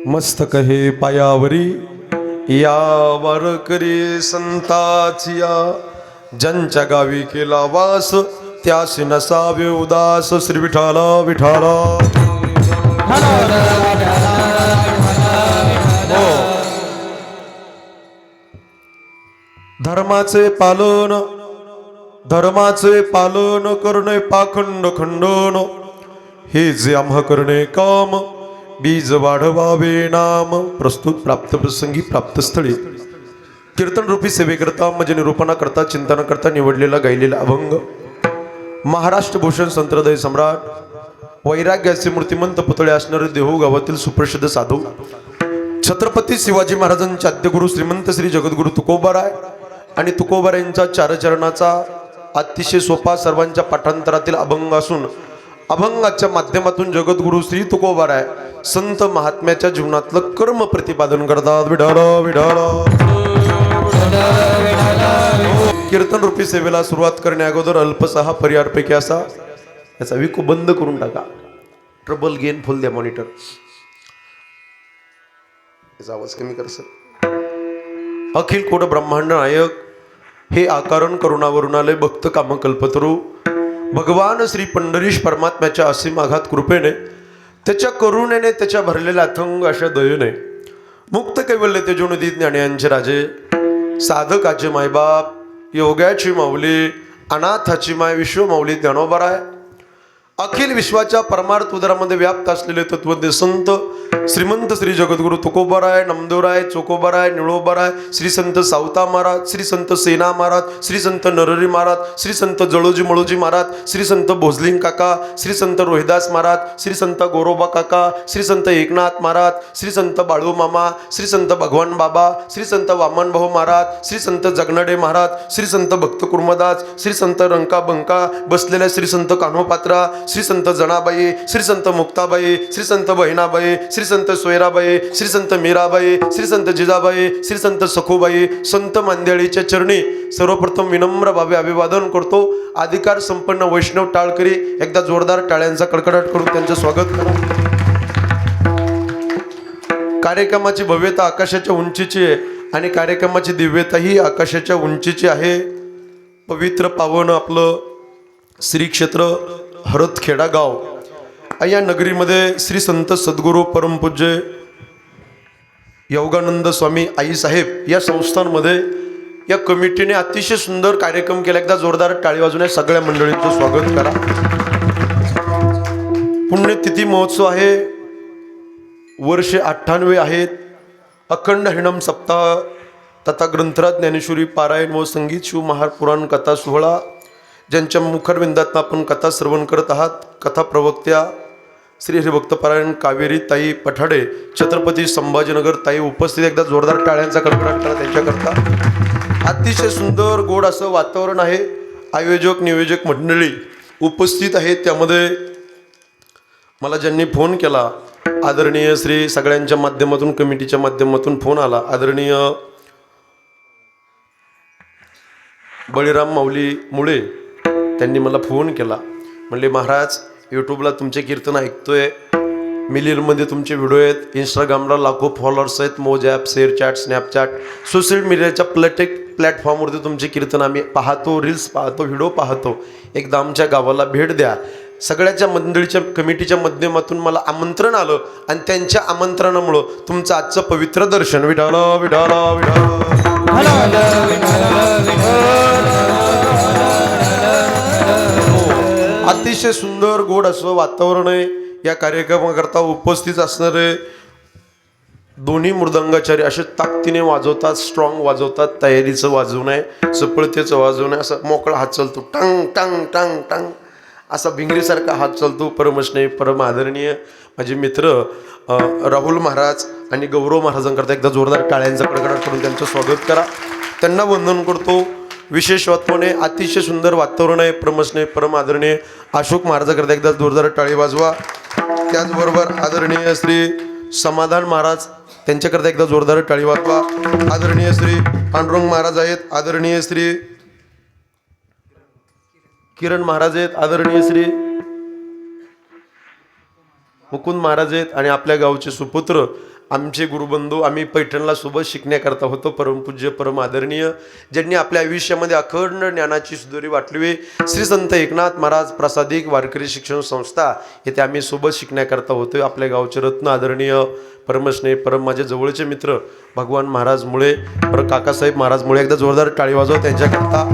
मस्तक हे पायावरी या वारकरी संताचिया, ज्यांच्या गावी केला वास त्यासी नसावे उदास. श्री विठाला विठाला. हो. धर्माचे पालन करणे पाखंड खंडन, हे जे आम्हा करणे काम बीज वाढवावे नाम. प्रस्तुत प्राप्त प्रसंगी प्राप्त स्थळी कीर्तन रूपी सेवेकरता म्हणजे निरूपणा करता चिंतन करता निवडलेला गायलेला अभंग महाराष्ट्र भूषण संत्रदय सम्राट वैराग्याचे मूर्तिमंत पुतळे असणारे देहू गावातील सुप्रसिद्ध साधू छत्रपती शिवाजी महाराजांचे आद्यगुरु श्रीमंत श्री जगद्गुरु तुकोबाराय आणि तुकोबारायांचा चारचरणाचा अतिशय सोपा सर्वांच्या पाठांतरातील अभंग असून अभंगाच्या माध्यमातून जगद्गुरु श्री तुकोबाराय संत महात्म्याच्या जीवनातलं कर्म प्रतिपादन करतात. विठाला विठाला. कीर्तन रूपी सेवेला सुरुवात करण्या अगोदर अल्पसा पर्यारपैकी असा याचा विको बंद करून टाका. ट्रबल गेन फुल द्या मॉनिटर. याचा आवाज कमी कर सर. अखिल कोट ब्रह्मांड नायक हे आकारण करुणावरुणालय भक्त काम कल्पतरू भगवान श्री पंढरीश परमात्म्याच्या असीम आघात कृपेने त्याच्या करुणेने त्याच्या भरलेल्या अथंग अशा दयेने मुक्त कैवल्य तेजोनिधी ज्ञानियांचे राजे साधकाचे मायबाप योग्याची माऊली अनाथाची माय विश्वमाऊली ज्ञानोबाराय अखिल विश्वाच्या परमार्थ उदरामध्ये व्याप्त असलेले तत्वज्ञ संत श्रीमंत श्री जगद्गुरु तुकोबाराय नामदेवराय चोकोबाराय निळोबाराय श्री संत सावता महाराज श्री संत सेना महाराज श्री संत नरहरी महाराज श्री संत जळोजी मळोजी महाराज श्री संत भोजलिंग काका श्री संत रोहिदास महाराज श्री संत गोरोबा काका श्री संत एकनाथ महाराज श्री संत बाळू मामा श्री संत भगवान बाबा श्री संत वामन भाऊ महाराज श्री संत जगनडे महाराज श्री संत भक्त कुर्मदास श्री संत रंका बंका बसलेल्या श्री संत कान्होपात्रा श्री संत जनाबाई श्री संत मुक्ताबाई श्री संत बहिणाबाई श्री संत सोयराबाई श्री संत मीराबाई श्री संत जिजाबाई श्री संत सखूबाई संत मांदेळीच्या चरणी सर्वप्रथम विनम्र भावे अभिवादन करतो. अधिकार संपन्न वैष्णव टाळकरी एकदा जोरदार टाळ्यांचा कडकडाट करून त्यांचं स्वागत करा. कार्यक्रमाची भव्यता आकाशाच्या उंचीची आहे आणि कार्यक्रमाची दिव्यताही आकाशाच्या उंचीची आहे. पवित्र पावन आपलं श्री क्षेत्र हरतखेडा गाव या नगरीमध्ये श्री संत सद्गुरू परमपूज्य योगानंद स्वामी आई साहेब या संस्थांमध्ये या कमिटीने अतिशय सुंदर कार्यक्रम केला. एकदा जोरदार टाळी वाजवून सगळ्या मंडळींचं स्वागत करा. पुण्यतिथी महोत्सव आहे. वर्षे 98 आहेत. अखंड हरिनाम सप्ताह तथा ग्रंथराज ज्ञानेश्वरी पारायण व संगीत शिव महापुराण कथा सोहळा ज्यांच्या मुखरविंदातून आपण कथा श्रवण करत आहात. कथा प्रवक्त्या श्री हरिभक्तपरायण कावेरी ताई पठाडे छत्रपती संभाजीनगर ताई उपस्थित. एकदा जोरदार टाळ्यांचा कडकडाट करा त्यांच्याकरता. अतिशय सुंदर गोड असं वातावरण आहे. आयोजक नियोजक मंडळी उपस्थित आहेत. त्यामध्ये मला ज्यांनी फोन केला आदरणीय श्री सगळ्यांच्या माध्यमातून कमिटीच्या माध्यमातून फोन आला. आदरणीय बळीराम माऊली मुळे त्यांनी मला फोन केला. म्हणले महाराज यूट्यूबला तुमचे कीर्तन ऐकतोय, मिलियनमध्ये तुमचे व्हिडिओ आहेत, इंस्टाग्रामला लाखो फॉलोअर्स आहेत, मोज app share chat Snapchat social मीडियाच्या प्लॅटफॉर्मवरती तुमचे कीर्तन आम्ही पाहतो, रील्स पाहतो, व्हिडिओ पाहतो. एकदा आमच्या गावाला भेट द्या. सगळ्याच्या मंडळीच्या कमिटीच्या माध्यमातून मला आमंत्रण आलं आणि त्यांच्या आमंत्रणामुळं तुमचं आजचं पवित्र दर्शन. विठाला विठाला विठाला. अतिशय सुंदर गोड असं वातावरण आहे. या कार्यक्रमाकरता उपस्थित असणारे दोन्ही मृदंगाचारी असे ताकदीने वाजवतात, स्ट्रॉंग वाजवतात. तयारीचं वाजवणं आहे, चपळतेचं वाजवणं आहे. असं मोकळा हात चालतो, टंग टंग टंग टंग असा भिंगरीसारखा हात चालतो. परमस्नेही परम आदरणीय माझे मित्र राहुल महाराज आणि गौरव महाराजांकरता एकदा जोरदार टाळ्यांचा कडकडाट करून त्यांचं स्वागत करा. त्यांना वंदन करतो. विशेष वातावरणे अतिशय सुंदर वातावरण आहे. परमस्नेही परम आदरणीय अशोक महाराजांकरता एकदा जोरदार टाळी वाजवा. त्याचबरोबर आदरणीय श्री समाधान महाराज त्यांच्याकरता एकदा जोरदार टाळी वाजवा. आदरणीय श्री पांडुरंग महाराज आहेत. आदरणीय श्री किरण महाराज आहेत. आदरणीय श्री मुकुंद महाराज आहेत आणि आपल्या गावचे सुपुत्र आमचे गुरुबंधू, आम्ही पैठणला सोबत शिकण्याकरता होतो. परमपूज्य परम आदरणीय ज्यांनी आपल्या आयुष्यामध्ये अखंड ज्ञानाची सुधोरी वाटली, श्री संत एकनाथ महाराज प्रसादिक वारकरी शिक्षण संस्था येथे आम्ही सोबत शिकण्याकरता होतो. आपल्या गावचे रत्न आदरणीय परमस्नेह परम माझे जवळचे मित्र भगवान महाराज मुळे, परत काकासाहेब महाराज मुळे, एकदा जोरदार टाळी वाजवा त्यांच्याकरता.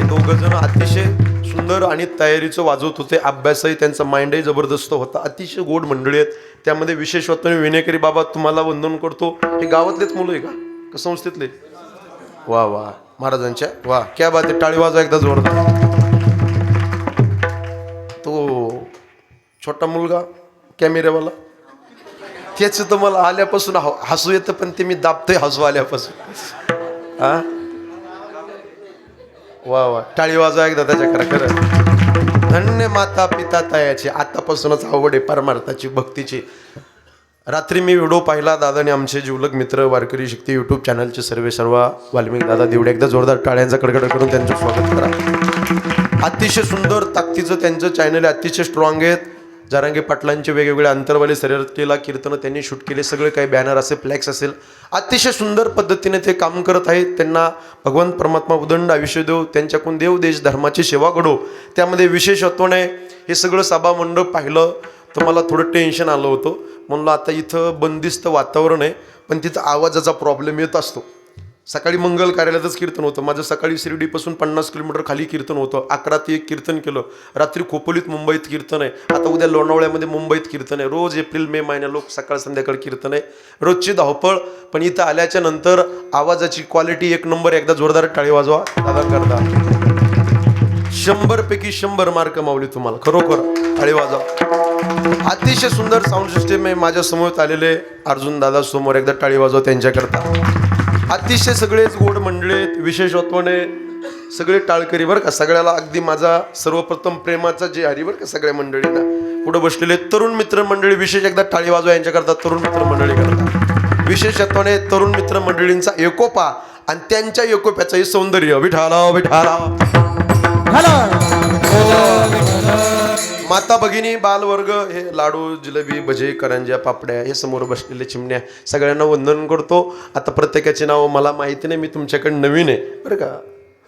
दोघं जण अतिशय सुंदर आणि तयारीचं वाजवत होते. अभ्यासही त्यांचा माइंडही जबरदस्त होता. अतिशय गोड मंडळी आहेत. त्यामध्ये विशेष होतं विनेकरी बाबा तुम्हाला वंदन करतो. हे गावातलेच मुलं आहे का संस्थेतले? वा वा महाराजांच्या वा क्या बात आहे. टाळी वाजवा एकदा जोरदार. तो छोटा मुलगा कॅमेऱ्यावाला तेच तर मला आल्यापासून हसू येतं, पण ते मी दाबतोय हसू आल्यापासून. हा वा वा टाळी वाजवा एकदा त्याच्याकडे. खरं धन्य माता पिता तयाची. आतापासूनच आवड आहे परमार्थाची भक्तीची. रात्री मी व्हिडिओ पाहिला. दादाने आमचे जिवलग मित्र वारकरी शक्ती यूट्यूब चॅनलचे सर्व वाल्मिक दादा देवडे, एकदा जोरदार टाळ्यांचा कडकड करून त्यांचं स्वागत करा. अतिशय सुंदर ताकदीचं त्यांचं चॅनल आहे. अतिशय स्ट्रॉंग आहेत. जारांगे पाटलांचे वेगवेगळे अंतरवाले शर्यतीला कीर्तनं त्यांनी शूट केले. सगळे काही बॅनर असेल फ्लॅक्स असेल अतिशय सुंदर पद्धतीने ते काम करत आहेत. त्यांना भगवंत परमात्मा उदंड आयुष्य देव. त्यांच्याकडून देव देश धर्माची सेवा घडो. त्यामध्ये विशेषत्वाने हे सगळं सभा मंडप पाहिलं तर मला थोडं टेन्शन आलं होतं. म्हणलं आता इथं बंदिस्त वातावरण आहे, पण तिथं आवाजाचा प्रॉब्लेम येत असतो. सकाळी मंगल कार्यालयातच कीर्तन होतं माझं. सकाळी शिर्डीपासून 50 किलोमीटर खाली कीर्तन होतं. 11 ते 1 कीर्तन केलं. रात्री खोपोलीत मुंबईत कीर्तन आहे. आता उद्या लोणावळ्यामध्ये मुंबईत कीर्तन आहे. रोज एप्रिल मे महिन्या लोक सकाळ संध्याकाळ कीर्तन आहे. रोजची धावपळ. पण इथं आल्याच्या नंतर आवाजाची क्वालिटी एक नंबर. एकदा जोरदार टाळी वाजवा दादा करता. 100 पैकी 100 मार्क मावली तुम्हाला. खरोखर टाळी वाजवा. अतिशय सुंदर साऊंड सिस्टीम आहे. माझ्या समोर आलेले अर्जुन दादा समोर एकदा टाळी वाजवा त्यांच्याकरता. अतिशय सगळेच गोड मंडळी. विशेषत्वाने सगळे टाळकरी बरं का. सगळ्याला अगदी माझा सर्वप्रथम प्रेमाचा जे हरी बरं का सगळ्या मंडळींना. पुढे बसलेले तरुण मित्र मंडळी विशेष एकदा टाळी वाजवा यांच्याकरता. तरुण मित्र मंडळी करता विशेषत्वाने तरुण मित्र मंडळींचा एकोपा आणि त्यांच्या एकोप्याचं हे सौंदर्य. विठाला विठाला. माता भगिनी बालवर्ग हे लाडू जिलेबी भजे करंज्या पापड्या हे समोर बसलेले चिमण्या सगळ्यांना वंदन करतो. आता प्रत्येकाचे नाव मला माहिती नाही. मी तुमच्याकडे नवीन आहे बरं का.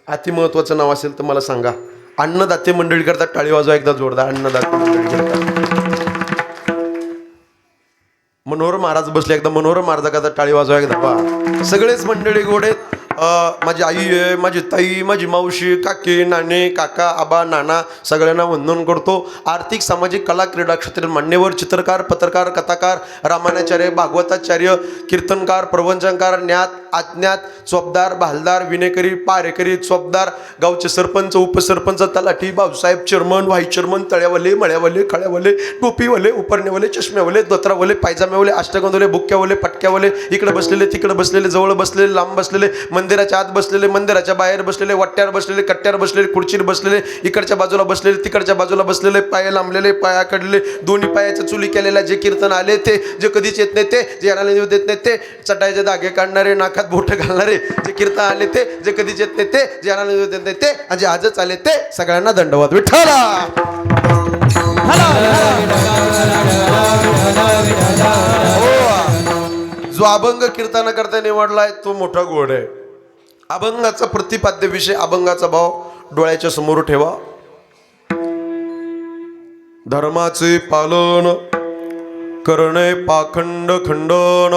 अति महत्वाचं नाव असेल तर मला सांगा. अन्नदाते मंडळी करतात. टाळी वाजवा एकदा जोरदार. अन्नदाते मंडळी करतात. मनोहर महाराज बसले. एकदा मनोहर महाराज करतात. टाळी वाजवा एकदा. वा सगळेच मंडळी गोड आहेत. माझी आई आहे, माझी ताई, माझी मावशी, काकी, नाणे, काका, आबा, नाना सगळ्यांना वंदन करतो. आर्थिक सामाजिक कला क्रीडा क्षेत्र मान्यवर चित्रकार पत्रकार कथाकार रामायणाचार्य भागवताचार्य कीर्तनकार प्रवचनकार ज्ञात अज्ञात चोपदार भालदार विनेकरी पारेकरी चोपदार गावचे सरपंच उपसरपंच तलाठी भाऊसाहेब चेअरमन व्हाईस चेअरमन तळ्यावाले मळ्यावाले खळ्यावाले टोपीवाले उपरण्यावाले चष्म्यावाले धोत्रावाले पायजाम्यावाले अष्टगंधवाले बुक्क्यावाले पटक्यावाले इकडे बसलेले तिकडे बसलेले जवळ बसलेले लांब बसलेले मंदिराच्या आत बसलेले मंदिराच्या बाहेर बसलेले वट्ट्यावर बसलेले कट्ट्यावर बसलेले खुर्चीवर बसलेले इकडच्या बाजूला बसलेले तिकडच्या बाजूला बसलेले पाय लांबलेले पायाकडले दोन्ही पायाच्या चुली केलेल्या जे कीर्तन आले ते जे कधीच येत नाही ते जे याला देत नाही ते चटायचे धागे काढणारे नाकात बोट घालणारे जे कीर्तन आले ते जे कधीच येत नाही ते जे याला देत नाही ते आणि जे आजच आले ते सगळ्यांना दंडवत. विठ्ठला जो अभंग कीर्तन करता निवडलाय तो मोठा गोड आहे. अभंगाचा प्रतिपाद्य विषय अभंगाचा भाव डोळ्याच्या समोर ठेवा. धर्माचे पालन करणे पाखंड खंडन.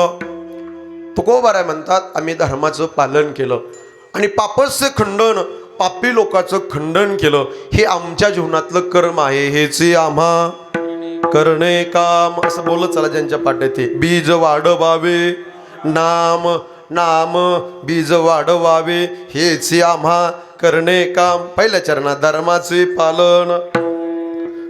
तुकोबाराय म्हणतात आम्ही धर्माचं पालन केलं आणि पापस्य खंडन पापी लोकांचं खंडन केलं. हे आमच्या जीवनातलं कर्म आहे. हेचे आम्हा करणे काम. असं बोलत चला ज्यांच्या पाठ ते. बीज वाढवावे नाम नाम बीज वाढवावे हेच आम्हा करणे काम. पहिल्या चरणात धर्माचे पालन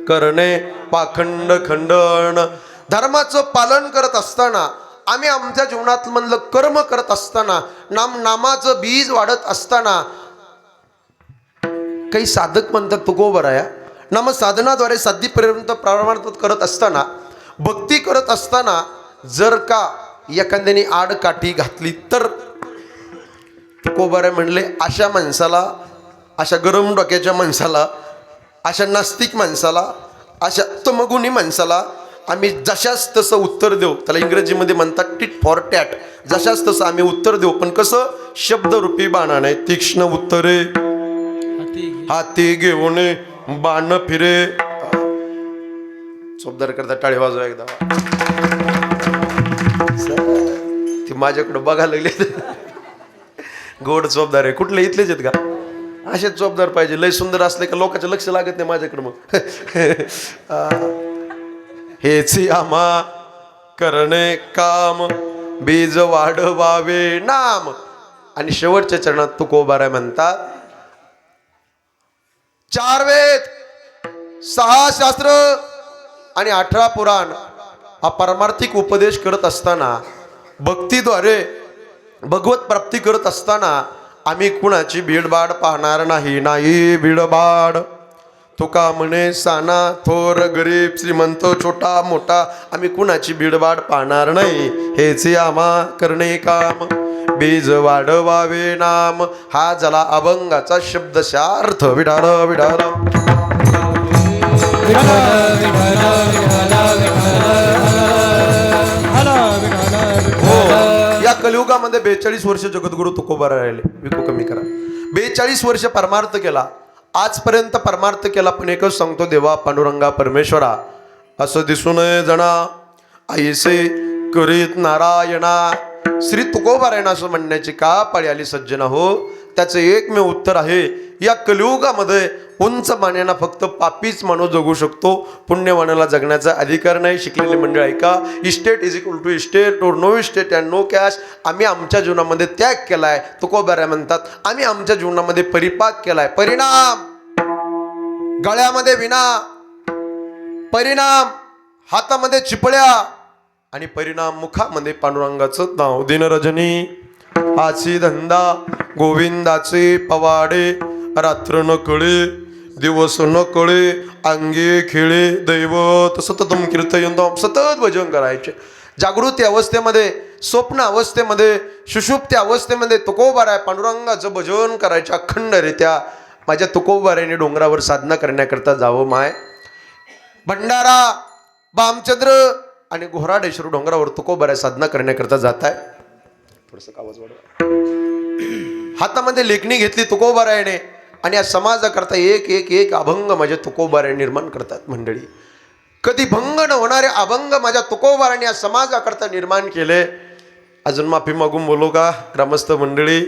करणे पाखंड खंडन. धर्माचं पालन करत असताना आम्ही आमच्या जीवनात म्हणलं कर्म करत असताना नामाचं बीज वाढत असताना काही साधक म्हणतात तुकोबराया नाम साधनाद्वारे साध्यपर्यंत प्रारंभ करत असताना भक्ती करत असताना जर का एखाद्याने आडकाठी घातली तर तुकोबराया म्हणले अशा माणसाला अशा गरम डोक्याच्या माणसाला अशा नास्तिक माणसाला अशा तमगुणी माणसाला आम्ही जशाच तसं उत्तर देऊ. त्याला इंग्रजीमध्ये म्हणतात टिट फॉर टॅट. जशाच तसं आम्ही उत्तर देऊ, पण कसं? शब्दरूपी बाणाने तीक्ष्ण उत्तरे हाती घेऊन बाण फिरे. चोपदार करता टाळी वाजवा एकदा. ती माझ्याकडे बघायला लागले. गोड चोपदार आहे. कुठले इथलेच आहेत का? असेच चोपदार पाहिजे. लय सुंदर असले का लोकांचं लक्ष लागत नाही माझ्याकडे. मग हेच आम्हा करणे काम, बीज वाढवावे नाम. आणि शेवटच्या चरणात तुकोबाराय म्हणतात, 4 वेद, 6 शास्त्र आणि 18 पुराण हा पारमार्थिक उपदेश करत असताना, भक्तीद्वारे भगवत प्राप्ती करत असताना आम्ही कुणाची भीडबाड पाहणार नाही. नाही भीडबाड. तुका म्हणे साना थोर गरीब श्रीमंत छोटा मोठा, आम्ही कुणाची भीडबाड पाहणार नाही. हेच आम्हा करणे काम, बीज वाढवावे नाम. हा झाला अभंगाचा शब्दशार्थ. विठाल विठाल या कलियुगामध्ये 42 वर्ष जगद्गुरु तुकोबाराय राहिले. विको कमी करा. 42 वर्ष परमार्थ केला. आजपर्यंत परमार्थ केला, पण एकच सांगतो, देवा पांडुरंगा परमेश्वरा, असं दिसू नये जना आईसे करीत नारायणा. श्री तुकोबारायण असं म्हणण्याची का पाळी आली सज्जना हो? त्याचं एकमेव उत्तर आहे, या कलियुगामध्ये उंच मानेना फक्त पापीच माणूस जगू शकतो. पुण्यवानाला जगण्याचा अधिकार नाही. शिकलेले मंडळ ऐका, estate is equal to estate or no estate and no cash. आम्ही आमच्या जीवनामध्ये त्याग केलाय. तुकोबाराय म्हणतात, आम्ही आमच्या जीवनामध्ये परिपाक केलाय. परिणाम गळ्यामध्ये विना, परिणाम हातामध्ये चिपळ्या, आणि परिणाम मुखामध्ये पांडुरंगाचं नाव. दिनरजनी हाची धंदा गोविंदाचे पवाडे, रात्र न कळे दिवस न कळे अंगे खेळे दैवत सततम कीर्तयंतम. सतत भजन करायचे. जागृती अवस्थेमध्ये, स्वप्न अवस्थेमध्ये, सुषुप्ती अवस्थेमध्ये तुकोबाराय पांडुरंगाचं भजन करायचे अखंडरित्या. माझ्या तुकोबारायने डोंगरावर साधना करण्याकरता जावं माय. भंडारा, बामचंद्र आणि घोराडेश्वर डोंगरावर तुकोबाराय साधना करण्याकरता जात आहे. थोडंसं आवाज वाढवा. हातामध्ये लेखणी घेतली तुकोबारायने, आणि या समाजाकरता एक एक एक अभंग माझ्या तुकोबाराय निर्माण करतात. मंडळी, कधी भंग न होणारे अभंग माझ्या तुकोबारायने या समाजाकरता निर्माण केले. अजून माफी मागून बोलू का ग्रामस्थ मंडळी?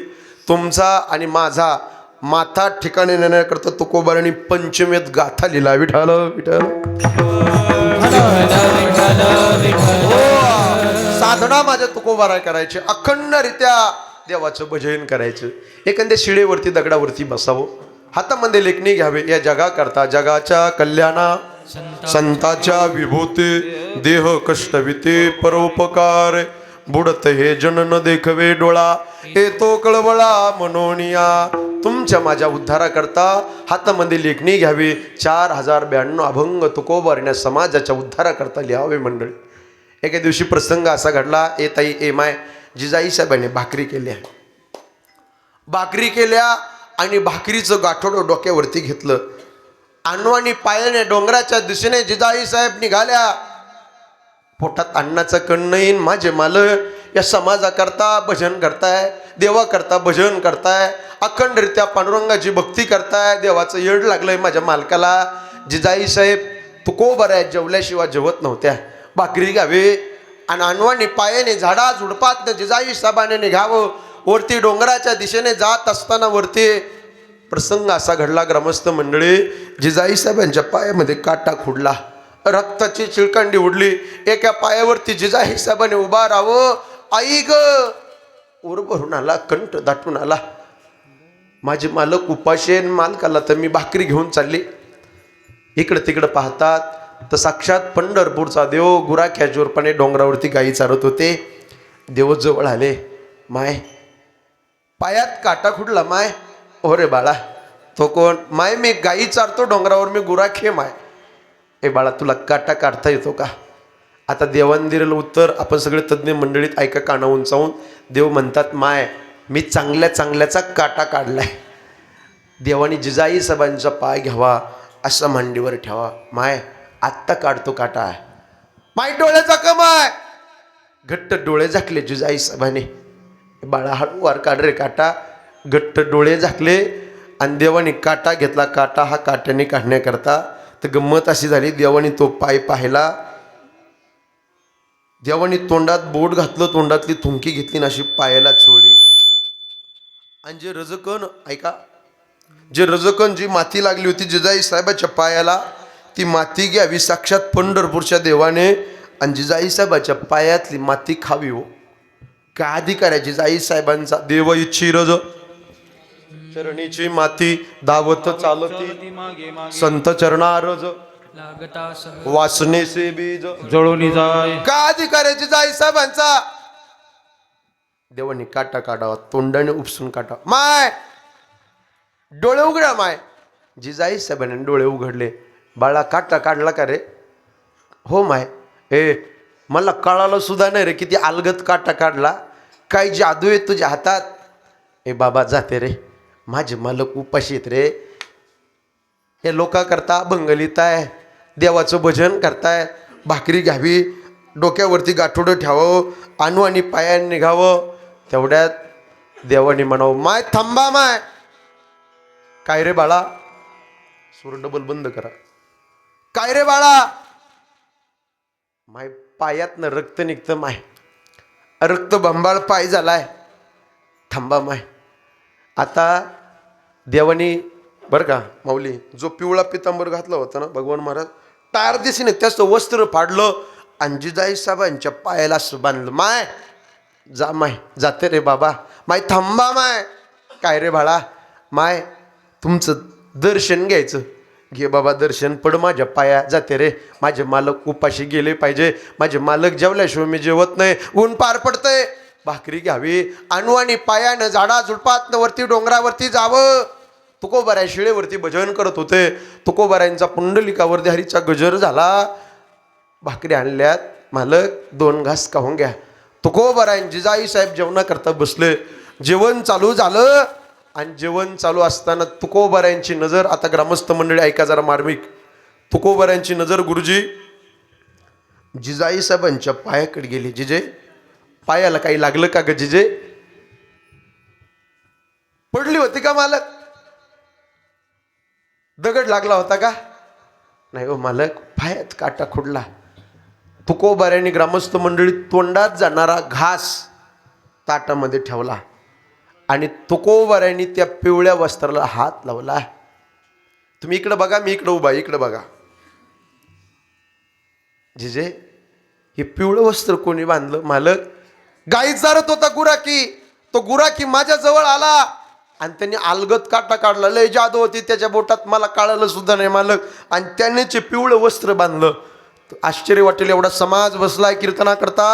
तुमचा आणि माझा माथा ठिकाणी नेण्याकरता तुकोबारायने पंचमेत गाथा लिहिला. विठाल विठाल. साधना माझ्या तुकोबाराय करायचे. अखंडरित्या देवाचं भजन करायचं. एखाद्या शिळेवरती दगडावरती बसावं, हातामध्ये लेखणी घ्यावे. या जगाकरता, जगाच्या कल्याणा, संताच्या विभूती, देह कष्टविते परोपकार, बुडत हे जन न देखवे डोळा, येतो कळवळा मनोनिया. तुमच्या माझ्या उद्धाराकरता हातामध्ये लेखणी घ्यावी. 4092 अभंग तुकोबाराय समाजाच्या उद्धाराकरता लिहावे. मंडळी, एके दिवशी प्रसंग असा घडला. ए ताई, ए माय, जिजाई साहेबांनी भाकरी केल्या. भाकरी केल्या आणि भाकरीचं गाठोडं डोक्यावरती घेतलं. अण्वानी पायाने डोंगराच्या दिशेने जिजाई साहेब निघाल्या. पोटात अन्नाचं कण नाही. माझे माल या समाजाकरता भजन करताय, देवाकरता भजन करताय, अखंडरित्या पांडुरंगाची भक्ती करताय. देवाचं येड लागलंय माझ्या मालकाला. जिजाई साहेब तुकोबाराय जेवल्याशिवाय जेवत नव्हत्या. भाकरी घ्यावी आणि अण्वानी पायाने झाडा झुडपात जिजाई साहेबाने निघावं. वरती डोंगराच्या दिशेने जात असताना वरती प्रसंग असा घडला. ग्रामस्थ मंडळी, जिजाई साहेबांच्या पायामध्ये काटा खुडला. रक्ताची चिळकांडी उडली. एका पायावरती जिजाई साहेबाने उभा राहावं. आई ग, उर भरून आला, कंठ दाटून आला. माझे मालक उपाशी, मालकाला तर मी भाकरी घेऊन चालली. इकडं तिकडं पाहतात तर साक्षात पंढरपूरचा देव गुराख्याचोरपणे डोंगरावरती गायी चारत होते. देव जवळ आले. माय, पायात काटा खुडला माय. हो रे बाळा. तो कोण? माय, मी गायी चारतो डोंगरावर, मी गुराखे माय. ए बाळा, तुला काटा काढता येतो का? आता देवाने दिलेलं उत्तर आपण सगळे तज्ज्ञ मंडळीत ऐका काना उंचावून. देव म्हणतात, माय, मी चांगल्या चांगल्याचा काटा काढलाय. देवाने जिजाई साहेबांचा पाय घ्यावा, असं मांडीवर ठेवा. माय, आत्ता काढतो काटा. माय डोळ्याचा कमाय घट्ट डोळे झाकले जिजाई साहेबाने. बाळा हळू वार काढ रे काटा. घट्ट डोळे झाकले आणि देवाने काटा घेतला. काटा हा काट्याने काढण्याकरता. तर गंमत अशी झाली, देवाने तो पाय पाहिला. देवाने तोंडात बोट घातलं, तोंडातली थुंकी घेतली आणि अशी पायाला चोळली. आणि जे रजकण ऐका, जे रजकण जी माती लागली होती जिजाई साहेबाच्या पायाला, ती माती घ्यावी साक्षात पंढरपूरच्या देवाने आणि जिजाई साहेबाच्या पायातली माती खावी. हो काय अधिकार आहे जिजाई साहेबांचा. देव इच्छी रज चरणीची माती धावत चालती संत चरणा रज वासनेचे बीज जळून जाय. काय अधिकार आहे जिजाई साहेबांचा. देवानी काटा काढावा, तोंडाने उपसून काढा. माय डोळे उघडा. माय जिजाई साहेबांनी डोळे उघडले. बाळा काटा काढला का रे. हो माय. मला कळालं सुद्धा नाही रे किती अलगत काटा काढला. काय जादू आहे तुझ्या हातात. बाबा जाते रे, माझे मालक उपाशी आहेत रे. हे लोका करता भंगलीत आहे, देवाचं भजन करताय. भाकरी घ्यावी, डोक्यावरती गाठोडं ठेवावं, आणू आणि पायाने निघावं. तेवढ्यात देवाने म्हणावं माय थांबा. माय काय रे बाळा. सूर डबल बंद करा. काय रे बाळा. माय पायातनं रक्त निघतं. माय रक्त बंबाळ पाय झालाय. थांबा माय. आता देवानी बरं का माऊली, जो पिवळा पितांबर घातला होता ना भगवान महाराज, टार दिसेने त्याचं वस्त्र फाडलं आणि जिजाई साहेबांच्या पायाला असं बांधलं. माय जा. माय जाते रे बाबा. माय थांबा. माय काय रे बाळा. माय तुमचं दर्शन घ्यायचं. घे बाबा दर्शन. पड माझ्या पाया. जाते रे, माझे मालक उपाशी गेले पाहिजे. माझे मालक जेवल्याशिवाय मी जेवत नाही. ऊन पार पडतंय. भाकरी घ्यावी, आणू आणि पायानं झाडा झुडपातनं वरती डोंगरावरती जावं. तुकोबाराय शिळेवरती भजन करत होते. तुकोबारायांचा पुंडलिकावरती हरीचा गजर झाला. भाकरी आणल्यात. मालक 2 घास खाऊन घ्या. तुकोबारायन जिजाई साहेब जेवणाकरता बसले. जेवण चालू झालं आणि जेवण चालू असताना तुकोबारायांची नजर, आता ग्रामस्थ मंडळी ऐका जरा मार्मिक, तुकोबारायांची नजर गुरुजी जिजाई साहेबांच्या पायाकडे गेली. जिजे पायाला काही लागलं का ग जिजे. पडली होती का मालक. दगड लागला होता का. नाही हो मालक, पायात काटा खुडला. तुकोबारायांनी ग्रामस्थ मंडळी तोंडात जाणारा घास ताटामध्ये ठेवला आणि तुकोबारायांनी त्या पिवळ्या वस्त्राला हात लावला. तुम्ही इकडे बघा, मी इकडे उभा, इकडे बघा. जिजे हे पिवळं वस्त्र कोणी बांधलं. मालक गाई चारत होता गुराकी. तो गुराकी माझ्या जवळ आला आणि त्यांनी अलगत काटा काढला. लय जादू होती त्याच्या बोटात, मला कळालं सुद्धा नाही मालक. आणि त्याने ते पिवळं वस्त्र बांधलं. आश्चर्य वाटेल एवढा समाज बसलाय कीर्तना करता.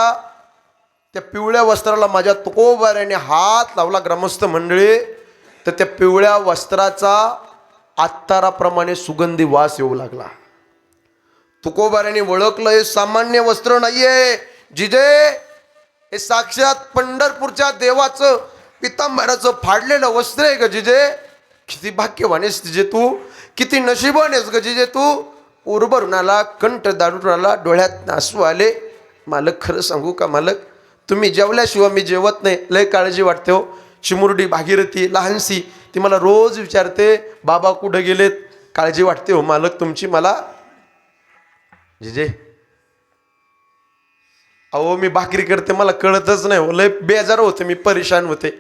त्या पिवळ्या वस्त्राला माझ्या तुकोबाराने हात लावला ग्रामस्थ मंडळी. तर त्या पिवळ्या वस्त्राचा आत्ताराप्रमाणे सुगंधी वास येऊ लागला. तुकोबाराने ओळखलं हे सामान्य वस्त्र नाहीये जिजे, हे साक्षात पंढरपूरच्या देवाचं पितांबराचं फाडलेलं वस्त्र आहे ग जिजे. किती भाग्यवान आहेस जिजे तू, किती नशिबान आहेस ग जिजे तू. उरभरून आला, कंठ दारून आला, डोळ्यात आसू आले. मालक खरं सांगू का मालक, तुम्ही जेवल्याशिवाय मी जेवत नाही. लय काळजी वाटते हो. चिमुरडी भागीरथी लहानशी ती मला रोज विचारते बाबा कुठं गेलेत. काळजी वाटते हो मालक तुमची मला. जिजे अहो मी भाकरी करते मला कळतच नाही हो. लय बेजार होते मी, परेशान होते.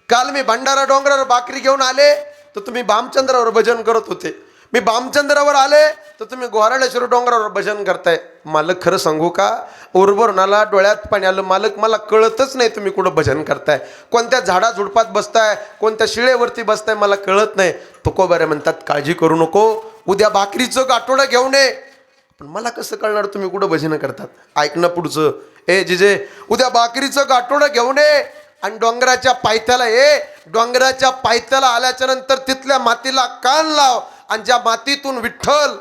काल मी भंडारा डोंगरावर भाकरी घेऊन आले तर तुम्ही भामचंद्रावर भजन करत होते. मी भामचंद्रावर आले तर तुम्ही गोराळेश्वर डोंगरावर भजन करताय. मालक खरं सांगू का, उरभरून आला, डोळ्यात पाणी आलं. मालक मला कळतच नाही तुम्ही कुठं भजन करताय, कोणत्या झाडा झुडपात बसताय, कोणत्या शिळेवरती बसताय, मला कळत नाही. तुकोबारे म्हणतात काळजी करू नको, उद्या भाकरीचं गाठोडं घेऊन ये. पण मला कसं कळणार तुम्ही कुठं भजन करतात. ऐक ना पुढचं. जिजे उद्या भाकरीचं गाठोडं घेऊन ये आणि डोंगराच्या पायथ्याला ये. डोंगराच्या पायथ्याला आल्याच्या नंतर तिथल्या मातीला कान लाव आणि ज्या मातीतून विठ्ठल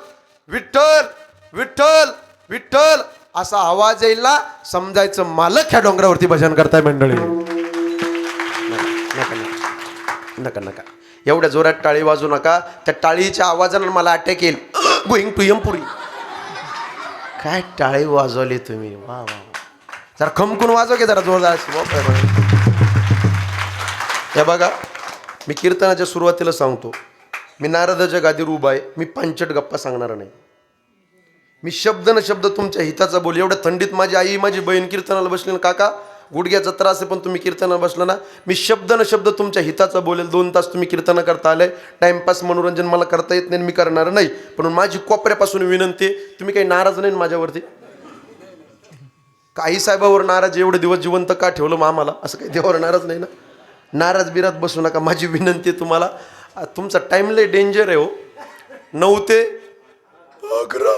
विठ्ठल विठ्ठल विठ्ठल असा आवाज येईल ना, समजायचं मालक ह्या डोंगरावरती भजन करताय. मंडळी नका नका एवढ्या जोरात टाळी वाजू नका. त्या टाळीच्या आवाजानं मला अटॅक येईल. गोईंग टू एमपुरी. काय टाळे वाजवले तुम्ही, वा वा वा. जरा खमकून वाजव की जरा जोरदार. हे बघा, मी कीर्तनाच्या सुरुवातीला सांगतो, मी नारदाच्या गादीवर उभा आहे. मी पंचट गप्पा सांगणार नाही. मी शब्द न शब्द तुमच्या हिताचा बोल. एवढ्या थंडीत माझी आई माझी बहीण कीर्तनाला बसली ना, काका गुडघ्याचा त्रास आहे पण तुम्ही कीर्तनाला बसला ना, मी शब्द न शब्द तुमच्या हिताचा बोलेल. 2 तास तुम्ही कीर्तन करता आले. टाइमपास मनोरंजन मला करता येत नाही, मी करणार नाही. पण माझी कोपऱ्यापासून विनंती आहे, तुम्ही काही नाराज नाही माझ्यावरती. काही साहेबावर नाराज, एवढे दिवस जिवंत का ठेवलं मग आम्हाला, असं काही देवावर नाराज नाही ना. नाराज बिराज बसू नका. माझी विनंती आहे तुम्हाला, तुमचा टाइम लय डेंजर आहे हो. 9 ते 11